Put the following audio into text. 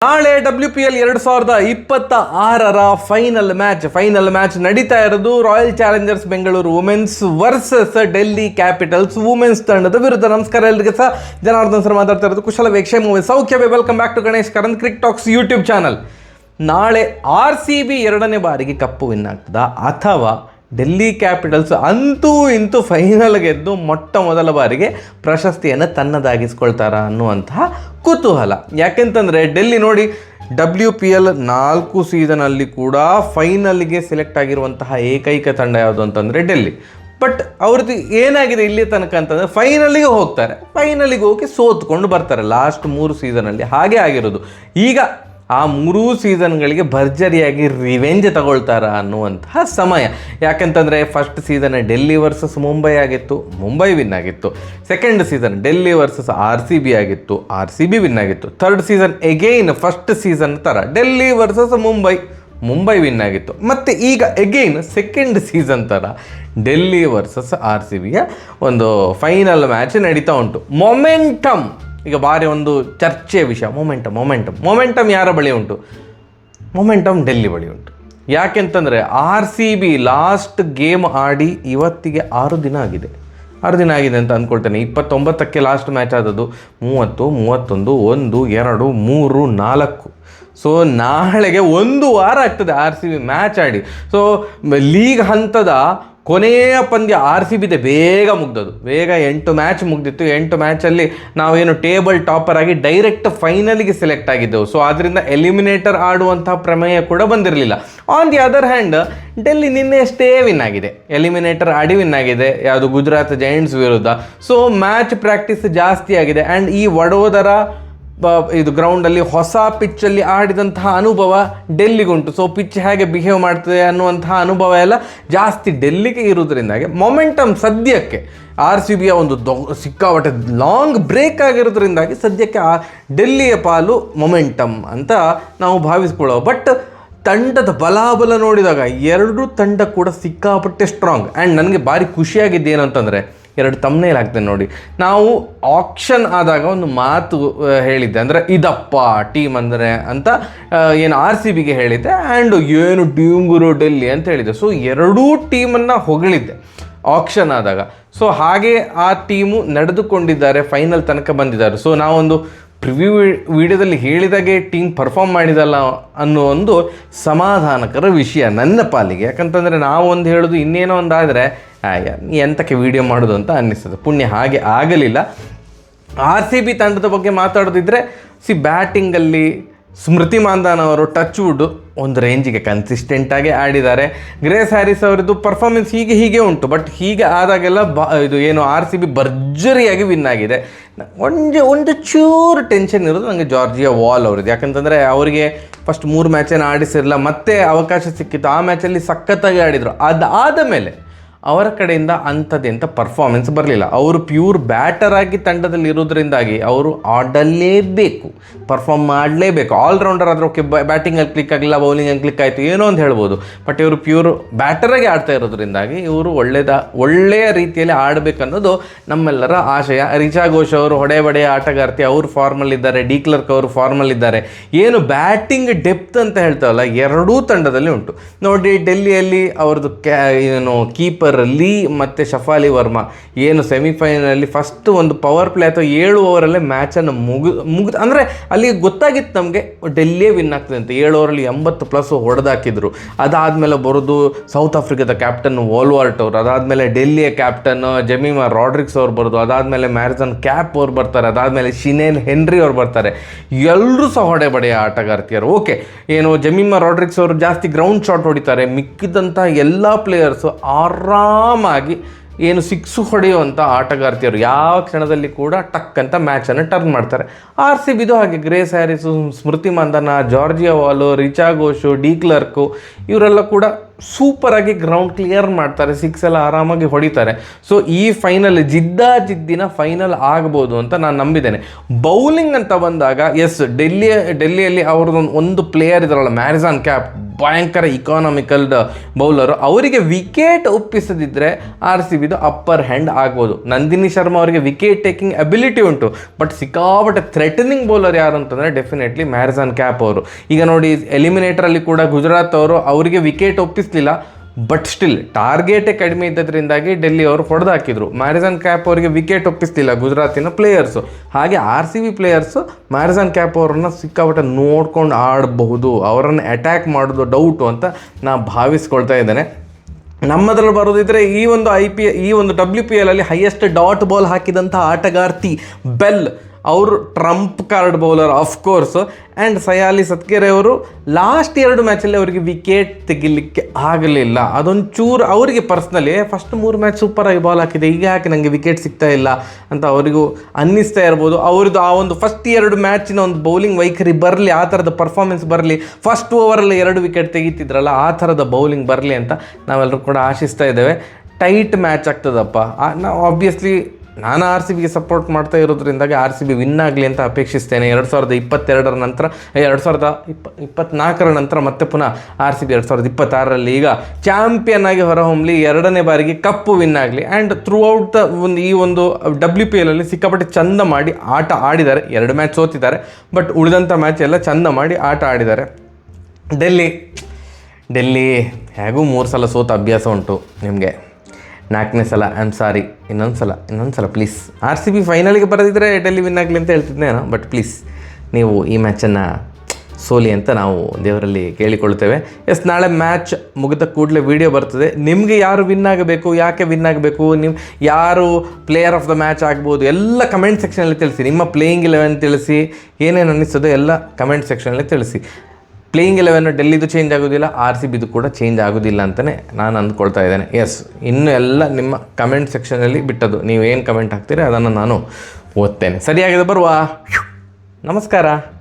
ನಾಳೆ WPL 2026 final match ನಡೀತಾ ಇರೋದು Royal Challengers Bengaluru women's versus Delhi Capitals women's ತಂಡದ ವಿರುದ್ಧ. ನಮಸ್ಕಾರ ಎಲ್ಲರಿಗೆ ಸಹ, ಜನಾರ್ದನ್ ಸರ್ ಮಾತಾಡ್ತಾ ಇರೋದು. ಕುಶಲ ವೇಕ್ಷೆ ಸೌಖ್ಯವೇ. Welcome back to Ganesh Karanth cric talks YouTube channel. ನಾಳೆ RCB ಎರಡನೇ ಬಾರಿಗೆ ಕಪ್ಪು ವಿನ್ ಆಗ್ತದಾ ಅಥವಾ ಡೆಲ್ಲಿ ಕ್ಯಾಪಿಟಲ್ಸ್ ಅಂತೂ ಇಂತೂ ಫೈನಲ್ ಗೆದ್ದು ಮೊಟ್ಟ ಮೊದಲ ಬಾರಿಗೆ ಪ್ರಶಸ್ತಿಯನ್ನು ತನ್ನದಾಗಿಸ್ಕೊಳ್ತಾರಾ ಅನ್ನುವಂತಹ ಕುತೂಹಲ. ಯಾಕೆಂತಂದರೆ ಡೆಲ್ಲಿ ನೋಡಿ, WPL 4 ಸೀಸನಲ್ಲಿ ಕೂಡ ಫೈನಲ್ಗೆ ಸೆಲೆಕ್ಟ್ ಆಗಿರುವಂತಹ ಏಕೈಕ ತಂಡ ಯಾವುದು ಅಂತಂದರೆ ಡೆಲ್ಲಿ. ಬಟ್ ಅವ್ರದ್ದು ಏನಾಗಿದೆ ಇಲ್ಲಿ ತನಕ ಅಂತಂದರೆ ಫೈನಲಿಗೆ ಹೋಗ್ತಾರೆ, ಫೈನಲಿಗೆ ಹೋಗಿ ಸೋತ್ಕೊಂಡು ಬರ್ತಾರೆ ಲಾಸ್ಟ್ 3 ಸೀಸನಲ್ಲಿ. ಹಾಗೆ ಆಗಿರೋದು. ಈಗ ಆ 3 ಸೀಸನ್ಗಳಿಗೆ ಭರ್ಜರಿಯಾಗಿ ರಿವೆಂಜ್ ತಗೊಳ್ತಾರಾ ಅನ್ನುವಂತಹ ಸಮಯ. ಯಾಕೆಂತಂದರೆ first season Delhi versus Mumbai ಆಗಿತ್ತು, ಮುಂಬೈ ವಿನ್ ಆಗಿತ್ತು. Second season Delhi versus RCB ಆಗಿತ್ತು, RCB ವಿನ್ ಆಗಿತ್ತು. Third season again first season ಥರ ಡೆಲ್ಲಿ ವರ್ಸಸ್ ಮುಂಬೈ ವಿನ್ ಆಗಿತ್ತು. ಮತ್ತು ಈಗ ಎಗೈನ್ ಸೆಕೆಂಡ್ ಸೀಸನ್ ಥರ ಡೆಲ್ಲಿ ವರ್ಸಸ್ RCBಯ ಒಂದು ಫೈನಲ್ ಮ್ಯಾಚ್ ನಡೀತಾ ಉಂಟು. ಮೊಮೆಂಟಮ್ ಈಗ ಭಾರಿ ಒಂದು ಚರ್ಚೆಯ ವಿಷಯ. ಮೊಮೆಂಟಮ್ ಯಾರ ಬಳಿ ಉಂಟು? ಮೊಮೆಂಟಮ್ ಡೆಲ್ಲಿ ಬಳಿ ಉಂಟು. ಯಾಕೆಂತಂದರೆ RCB ಲಾಸ್ಟ್ ಗೇಮ್ ಆಡಿ ಇವತ್ತಿಗೆ 6 ದಿನ ಆಗಿದೆ ಅಂತ ಅಂದ್ಕೊಳ್ತೇನೆ. 29ಕ್ಕೆ ಲಾಸ್ಟ್ ಮ್ಯಾಚ್ ಆದದ್ದು. 30, 31, 1, 2, 3, 4. ಸೊ ನಾಳೆಗೆ 1 ವಾರ ಆಗ್ತದೆ RCB ಮ್ಯಾಚ್ ಆಡಿ. ಸೊ ಲೀಗ್ ಹಂತದ ಕೊನೆಯ ಪಂದ್ಯ RCBದೆ ಬೇಗ ಮುಗ್ದದು. ಬೇಗ 8 ಮ್ಯಾಚ್ ಮುಗ್ದಿತ್ತು. 8 ಮ್ಯಾಚಲ್ಲಿ ನಾವೇನು ಟೇಬಲ್ ಟಾಪರ್ ಆಗಿ ಡೈರೆಕ್ಟ್ ಫೈನಲಿಗೆ ಸೆಲೆಕ್ಟ್ ಆಗಿದ್ದೆವು. ಸೊ ಅದರಿಂದ ಎಲಿಮಿನೇಟರ್ ಆಡುವಂಥ ಪ್ರಮೇಯ ಕೂಡ ಬಂದಿರಲಿಲ್ಲ. On the other hand Delhi ನಿನ್ನೆ ಅಷ್ಟೇ ವಿನ್ ಆಗಿದೆ, ಎಲಿಮಿನೇಟರ್ ಆಡಿ ವಿನ್ ಆಗಿದೆ. ಯಾವುದು ಗುಜರಾತ್ ಜೈಂಟ್ಸ್ ವಿರುದ್ಧ. ಸೊ ಮ್ಯಾಚ್ ಪ್ರಾಕ್ಟೀಸ್ ಜಾಸ್ತಿ ಆಗಿದೆ. ಆ್ಯಂಡ್ ಈ ವಡೋದರ ಇದು ಗ್ರೌಂಡಲ್ಲಿ ಹೊಸ ಪಿಚ್ಚಲ್ಲಿ ಆಡಿದಂತಹ ಅನುಭವ ಡೆಲ್ಲಿಗುಂಟು. ಸೊ ಪಿಚ್ ಹೇಗೆ ಬಿಹೇವ್ ಮಾಡ್ತದೆ ಅನ್ನುವಂತಹ ಅನುಭವ ಎಲ್ಲ ಜಾಸ್ತಿ ಡೆಲ್ಲಿಗೆ ಇರೋದ್ರಿಂದಾಗಿ ಮೊಮೆಂಟಮ್ ಸದ್ಯಕ್ಕೆ RCBಯ ಒಂದು ಸಿಕ್ಕಾಪಟ್ಟೆ ಲಾಂಗ್ ಬ್ರೇಕ್ ಆಗಿರೋದ್ರಿಂದಾಗಿ ಸದ್ಯಕ್ಕೆ ಆ ಡೆಲ್ಲಿಯ ಪಾಲು ಮೊಮೆಂಟಮ್ ಅಂತ ನಾವು ಭಾವಿಸ್ಕೊಳ್ಳೋ. ಬಟ್ ತಂಡದ ಬಲಾಬಲ ನೋಡಿದಾಗ 2 ತಂಡ ಕೂಡ ಸಿಕ್ಕಾಪಟ್ಟೆ ಸ್ಟ್ರಾಂಗ್. ಆ್ಯಂಡ್ ನನಗೆ ಭಾರಿ ಖುಷಿಯಾಗಿದ್ದು ಏನಂತಂದರೆ 2 ತಮ್ನೇಲ್ ಹಾಕ್ತೇನೆ ನೋಡಿ. ನಾವು ಆಕ್ಷನ್ ಆದಾಗ ಒಂದು ಮಾತು ಹೇಳಿದ್ದೆ, ಅಂದರೆ ಇದಪ್ಪ ಟೀಮ್ ಅಂದರೆ ಅಂತ ಏನು RCBಗೆ ಹೇಳಿದ್ದೆ. ಆ್ಯಂಡ್ ಏನು ಡ್ಯೂಂಗುರು ಡೆಲ್ಲಿ ಅಂತ ಹೇಳಿದ್ದೆ. ಸೊ 2 ಟೀಮನ್ನು ಹೊಗಳಿದ್ದೆ ಆಕ್ಷನ್ ಆದಾಗ. ಸೊ ಹಾಗೆ ಆ ಟೀಮು ನಡೆದುಕೊಂಡಿದ್ದಾರೆ, ಫೈನಲ್ ತನಕ ಬಂದಿದ್ದಾರೆ. ಸೊ ನಾವೊಂದು ಪ್ರಿವ್ಯೂ ವಿಡಿಯೋದಲ್ಲಿ ಹೇಳಿದಾಗೆ ಟೀಮ್ ಪರ್ಫಾರ್ಮ್ ಮಾಡಿದಲ್ಲ ಅನ್ನೋ ಒಂದು ಸಮಾಧಾನಕರ ವಿಷಯ ನನ್ನ ಪಾಲಿಗೆ. ಯಾಕಂತಂದರೆ ನಾವು ಒಂದು ಹೇಳೋದು ಇನ್ನೇನೋ ಒಂದು ಆದರೆ ಎಂತಕ್ಕೆ ವಿಡಿಯೋ ಮಾಡೋದು ಅಂತ ಅನ್ನಿಸ್ತದೆ. ಪುಣ್ಯ ಹಾಗೆ ಆಗಲಿಲ್ಲ. RCB ತಂಡದ ಬಗ್ಗೆ ಮಾತಾಡೋದಿದ್ರೆ ಬ್ಯಾಟಿಂಗಲ್ಲಿ ಸ್ಮೃತಿ ಮಾಂಧಾನ ಅವರು ಟಚ್ ವುಡ್ ಒಂದು ರೇಂಜಿಗೆ ಕನ್ಸಿಸ್ಟೆಂಟಾಗಿ ಆಡಿದ್ದಾರೆ. ಗ್ರೇಸ್ ಹ್ಯಾರಿಸ್ ಅವರದ್ದು ಪರ್ಫಾರ್ಮೆನ್ಸ್ ಹೀಗೆ ಉಂಟು. ಬಟ್ ಹೀಗೆ ಆದಾಗೆಲ್ಲ ಇದು ಏನು RCB ಭರ್ಜರಿಯಾಗಿ ವಿನ್ ಆಗಿದೆ. ಒಂದು ಚೂರು ಟೆನ್ಷನ್ ಇರೋದು ನನಗೆ ಜಾರ್ಜಿಯಾ ವಾಲ್ ಅವ್ರದ್ದು. ಯಾಕಂತಂದರೆ ಅವರಿಗೆ ಫಸ್ಟ್ 3 ಮ್ಯಾಚನ್ನು ಆಡಿಸಿರಲಿಲ್ಲ, ಮತ್ತೆ ಅವಕಾಶ ಸಿಕ್ಕಿತ್ತು. ಆ ಮ್ಯಾಚಲ್ಲಿ ಸಖತ್ತಾಗಿ ಆಡಿದರು. ಅದಾದ ಮೇಲೆ ಅವರ ಕಡೆಯಿಂದ ಅಂಥದ್ದೆಂಥ ಪರ್ಫಾರ್ಮೆನ್ಸ್ ಬರಲಿಲ್ಲ. ಅವರು ಪ್ಯೂರ್ ಬ್ಯಾಟರ್ ಆಗಿ ತಂಡದಲ್ಲಿ ಇರೋದ್ರಿಂದಾಗಿ ಅವರು ಆಡಲೇಬೇಕು, ಪರ್ಫಾರ್ಮ್ ಮಾಡಲೇಬೇಕು. ಆಲ್ರೌಂಡರ್ ಆದರೆ ಓಕೆ, ಬ್ಯಾಟಿಂಗಲ್ಲಿ ಕ್ಲಿಕ್ ಆಗಲಿಲ್ಲ, ಬೌಲಿಂಗಲ್ಲಿ ಕ್ಲಿಕ್ ಆಯಿತು, ಏನೋ ಅಂತ ಹೇಳ್ಬೋದು. ಬಟ್ ಇವರು ಪ್ಯೂರ್ ಬ್ಯಾಟರಾಗಿ ಆಡ್ತಾ ಇರೋದ್ರಿಂದಾಗಿ ಇವರು ಒಳ್ಳೆಯ ರೀತಿಯಲ್ಲಿ ಆಡಬೇಕನ್ನೋದು ನಮ್ಮೆಲ್ಲರ ಆಶಯ. ರಿಚಾ ಘೋಷ್ ಅವರು ಹೊಡೆಬಡೆಯ ಆಟಗಾರ್ತಿ, ಅವರು ಫಾರ್ಮಲ್ಲಿದ್ದಾರೆ. ಡಿ ಕ್ಲರ್ಕ್ ಅವರು ಫಾರ್ಮಲ್ಲಿದ್ದಾರೆ. ಏನು ಬ್ಯಾಟಿಂಗ್ ಡೆಪ್ತ್ ಅಂತ ಹೇಳ್ತಾವಲ್ಲ, 2 ತಂಡದಲ್ಲಿ ಉಂಟು ನೋಡಿ. ಡೆಲ್ಲಿಯಲ್ಲಿ ಅವ್ರದ್ದು ಏನು ಕೀಪರ್ ಲೀ ಮತ್ತು ಶಫಾಲಿ ವರ್ಮಾ ಏನು ಸೆಮಿಫೈನಲಲ್ಲಿ ಫಸ್ಟ್ ಒಂದು ಪವರ್ ಪ್ಲೇ ಅಥವಾ 7 ಓವರಲ್ಲೇ ಮ್ಯಾಚನ್ನು ಮುಗಿದು ಅಂದರೆ ಅಲ್ಲಿ ಗೊತ್ತಾಗಿತ್ತು ನಮಗೆ ಡೆಲ್ಲಿಯೇ ವಿನ್ ಆಗ್ತದೆ ಅಂತ. 7 ಓವರಲ್ಲಿ 80+ ಹೊಡೆದಾಕಿದ್ರು. ಅದಾದಮೇಲೆ ಬರೋದು ಸೌತ್ ಆಫ್ರಿಕಾದ ಕ್ಯಾಪ್ಟನ್ ವೋಲ್ವಾರ್ಟ್ ಅವರು, ಅದಾದಮೇಲೆ ಡೆಲ್ಲಿಯ ಕ್ಯಾಪ್ಟನ್ ಜಮೀಮಾ ರಾಡ್ರಿಕ್ಸ್ ಅವ್ರು ಬರೋದು, ಅದಾದಮೇಲೆ ಮ್ಯಾರಿಸನ್ ಕ್ಯಾಪ್ ಅವ್ರು ಬರ್ತಾರೆ, ಅದಾದಮೇಲೆ ಶಿನೇನ್ ಹೆನ್ರಿ ಅವ್ರು ಬರ್ತಾರೆ. ಎಲ್ಲರೂ ಸಹ ಹೊಡೆಬಡೆಯ ಆಟಗಾರ್ತಿಯರು. ಓಕೆ, ಏನು ಜಮೀಮಾ ರಾಡ್ರಿಕ್ಸ್ ಅವರು ಜಾಸ್ತಿ ಗ್ರೌಂಡ್ ಶಾಟ್ ಹೊಡಿತಾರೆ. ಮಿಕ್ಕಿದಂಥ ಎಲ್ಲ ಪ್ಲೇಯರ್ಸು ಆರಾಮಾಗಿ ಏನು 6 ಹೊಡೆಯುವಂಥ ಆಟಗಾರ್ತಿಯರು ಯಾವ ಕ್ಷಣದಲ್ಲಿ ಕೂಡ ಟಕ್ ಅಂತ ಮ್ಯಾಚನ್ನು ಟರ್ನ್ ಮಾಡ್ತಾರೆ. RCBದು ಹಾಗೆ ಗ್ರೇಸ್ ಹ್ಯಾರಿಸು, ಸ್ಮೃತಿ Mandhana, Georgia Vaalu, Richa ಘೋಷು, D clerk ಇವರೆಲ್ಲ ಕೂಡ ಸೂಪರಾಗಿ ಗ್ರೌಂಡ್ ಕ್ಲಿಯರ್ ಮಾಡ್ತಾರೆ, 6 ಎಲ್ಲ ಆರಾಮಾಗಿ ಹೊಡಿತಾರೆ. ಸೊ ಈ ಫೈನಲ್ ಜಿದ್ದಿನ ಫೈನಲ್ ಆಗ್ಬೋದು ಅಂತ ನಾನು ನಂಬಿದ್ದೇನೆ. ಬೌಲಿಂಗ್ ಅಂತ ಬಂದಾಗ ಎಸ್, ಡೆಲ್ಲಿಯಲ್ಲಿ ಅವ್ರದ್ದೊಂದು ಪ್ಲೇಯರ್ ಇದ್ದಾರಲ್ಲ ಮ್ಯಾರಿಸನ್ ಕ್ಯಾಪ್, ಭಯಂಕರ ಇಕಾನಮಿಕಲ್ ಬೌಲರು. ಅವರಿಗೆ ವಿಕೆಟ್ ಒಪ್ಪಿಸದಿದ್ದರೆ ಆರ್ ಸಿ ಬಿದು ಅಪ್ಪರ್ ಹ್ಯಾಂಡ್ ಆಗ್ಬೋದು. ನಂದಿನಿ ಶರ್ಮಾ ಅವರಿಗೆ ವಿಕೆಟ್ ಟೇಕಿಂಗ್ ಅಬಿಲಿಟಿ ಉಂಟು, ಬಟ್ ಸಿಕ್ಕಾಪಟ್ಟೆ ಥ್ರೆಟನಿಂಗ್ ಬೌಲರ್ ಯಾರು ಅಂತಂದರೆ ಡೆಫಿನೆಟ್ಲಿ ಮ್ಯಾರಿಸನ್ ಕ್ಯಾಪ್ ಅವರು. ಈಗ ನೋಡಿ ಎಲಿಮಿನೇಟರಲ್ಲಿ ಕೂಡ ಗುಜರಾತ್ ಅವರು ಅವರಿಗೆ ವಿಕೆಟ್ ಒಪ್ಪಿಸಲಿಲ್ಲ, ಬಟ್ ಸ್ಟಿಲ್ ಟಾರ್ಗೆಟೇ ಕಡಿಮೆ ಇದ್ದದ್ರಿಂದಾಗಿ ಡೆಲ್ಲಿ ಅವರು ಹೊಡೆದು ಹಾಕಿದ್ರು. ಮ್ಯಾರಿಸನ್ ಕ್ಯಾಪ್ ಅವರಿಗೆ ವಿಕೆಟ್ ಒಪ್ಪಿಸ್ತಿಲ್ಲ ಗುಜರಾತಿನ ಪ್ಲೇಯರ್ಸು. ಹಾಗೆ R C B players Marizanne Kapp ಅವರನ್ನು ಸಿಕ್ಕಾಪಟ್ಟೆ ನೋಡ್ಕೊಂಡು ಆಡಬಹುದು, ಅವರನ್ನು ಅಟ್ಯಾಕ್ ಮಾಡೋದು ಡೌಟು ಅಂತ ನಾನು ಭಾವಿಸ್ಕೊಳ್ತಾ ಇದ್ದೇನೆ. ನಮ್ಮದ್ರಲ್ಲಿ ಬರೋದಿದ್ರೆ ಈ ಒಂದು WPL ಅಲ್ಲಿ ಹೈಯೆಸ್ಟ್ ಡಾಟ್ ಬಾಲ್ ಹಾಕಿದಂಥ ಆಟಗಾರ್ತಿ ಬೆಲ್ ಅವರು trump card bowler of course. And Sayali Satghare ಅವರು ಲಾಸ್ಟ್ 2 ಮ್ಯಾಚಲ್ಲಿ ಅವರಿಗೆ ವಿಕೆಟ್ ತೆಗಿಲಿಕ್ಕೆ ಆಗಲಿಲ್ಲ. ಅದೊಂಚೂರು ಅವರಿಗೆ ಪರ್ಸ್ನಲಿ ಫಸ್ಟ್ 3 ಮ್ಯಾಚ್ ಸೂಪರಾಗಿ ಬಾಲ್ ಹಾಕಿದೆ, ಈಗ ಯಾಕೆ ನನಗೆ ವಿಕೆಟ್ ಸಿಗ್ತಾ ಇಲ್ಲ ಅಂತ ಅವರಿಗೂ ಅನ್ನಿಸ್ತಾ ಇರ್ಬೋದು. ಅವ್ರದ್ದು ಆ ಒಂದು ಫಸ್ಟ್ 2 ಮ್ಯಾಚಿನ ಒಂದು ಬೌಲಿಂಗ್ ವೈಖರಿ ಬರಲಿ, ಆ ಥರದ ಪರ್ಫಾರ್ಮೆನ್ಸ್ ಬರಲಿ, ಫಸ್ಟ್ ಓವರಲ್ಲಿ 2 ವಿಕೆಟ್ ತೆಗಿತಿದ್ರಲ್ಲ ಆ ಥರದ ಬೌಲಿಂಗ್ ಬರಲಿ ಅಂತ ನಾವೆಲ್ಲರೂ ಕೂಡ ಆಶಿಸ್ತಾ ಇದ್ದೇವೆ. ಟೈಟ್ ಮ್ಯಾಚ್ ಆಗ್ತದಪ್ಪ. ನಾವು ಆಬ್ವಿಯಸ್ಲಿ ನಾನು ಆರ್ ಸಿ ಬಿಗೆ ಸಪೋರ್ಟ್ ಮಾಡ್ತಾ ಇರೋದ್ರಿಂದಾಗಿ ಆರ್ ಸಿ ಬಿ ವಿನ್ ಆಗಲಿ ಅಂತ ಅಪೇಕ್ಷಿಸ್ತೇನೆ. 2022 ನಂತರ 2024 ನಂತರ ಮತ್ತೆ ಪುನಃ ಆರ್ ಸಿ ಬಿ 2026ರಲ್ಲಿ ಈಗ ಚಾಂಪಿಯನ್ ಆಗಿ ಹೊರಹೊಮ್ಮಲಿ, 2ನೇ ಬಾರಿಗೆ ಕಪ್ಪು ವಿನ್ ಆಗಲಿ. ಆ್ಯಂಡ್ ಥ್ರೂ ಔಟ್ ಈ ಒಂದು WPL ಅಲ್ಲಿ ಸಿಕ್ಕಾಪಟ್ಟೆ ಚಂದ ಮಾಡಿ ಆಟ ಆಡಿದ್ದಾರೆ. 2 ಮ್ಯಾಚ್ ಸೋತಿದ್ದಾರೆ, ಬಟ್ ಉಳಿದಂಥ ಮ್ಯಾಚ್ ಎಲ್ಲ ಚಂದ ಮಾಡಿ ಆಟ ಆಡಿದ್ದಾರೆ. ಡೆಲ್ಲಿ ಹೇಗೂ 3 ಸಲ ಸೋತ ಅಭ್ಯಾಸ ಉಂಟು ನಿಮಗೆ. 4ನೇ ಸಲ ಸಾರಿ, ಇನ್ನೊಂದು ಸಲ ಪ್ಲೀಸ್ ಆರ್ ಸಿ ಬಿ ಫೈನಲ್ಗೆ ಬರೋದಿದ್ರೆ ಡೆಲ್ಲಿ ವಿನ್ ಆಗಲಿ ಅಂತ ಹೇಳ್ತಿದ್ದೇನೋ. ಬಟ್ ಪ್ಲೀಸ್ ನೀವು ಈ ಮ್ಯಾಚನ್ನು ಸೋಲಿ ಅಂತ ನಾವು ದೇವರಲ್ಲಿ ಕೇಳಿಕೊಳ್ತೇವೆ. ನಾಳೆ ಮ್ಯಾಚ್ ಮುಗಿದ ಕೂಡಲೇ ವಿಡಿಯೋ ಬರ್ತದೆ. ನಿಮಗೆ ಯಾರು ವಿನ್ ಆಗಬೇಕು, ಯಾಕೆ ವಿನ್ ಆಗಬೇಕು, ನೀವು ಯಾರು ಪ್ಲೇಯರ್ ಆಫ್ ದ ಮ್ಯಾಚ್ ಆಗ್ಬೋದು ಎಲ್ಲ ಕಮೆಂಟ್ ಸೆಕ್ಷನಲ್ಲಿ ತಿಳಿಸಿ. ನಿಮ್ಮ ಪ್ಲೇಯಿಂಗ್ 11 ತಿಳಿಸಿ, ಏನೇನು ಅನ್ನಿಸ್ತದೋ ಎಲ್ಲ ಕಮೆಂಟ್ ಸೆಕ್ಷನಲ್ಲಿ ತಿಳಿಸಿ. ಪ್ಲೇಯಿಂಗ್ 11 ಡೆಲ್ಲಿದು ಚೇಂಜ್ ಆಗೋದಿಲ್ಲ, ಆರ್ ಸಿ ಬಿದು ಕೂಡ ಚೇಂಜ್ ಆಗೋದಿಲ್ಲ ಅಂತಲೇ ನಾನು ಅಂದ್ಕೊಳ್ತಾ ಇದ್ದೇನೆ. ಇನ್ನು ಎಲ್ಲ ನಿಮ್ಮ ಕಮೆಂಟ್ ಸೆಕ್ಷನಲ್ಲಿ ಬಿಟ್ಟದ್ದು, ನೀವೇನು ಕಮೆಂಟ್ ಹಾಕ್ತೀರಿ ಅದನ್ನು ನಾನು ಓದ್ತೇನೆ. ಸರಿಯಾಗಿದೆ, ಬರುವ ನಮಸ್ಕಾರ.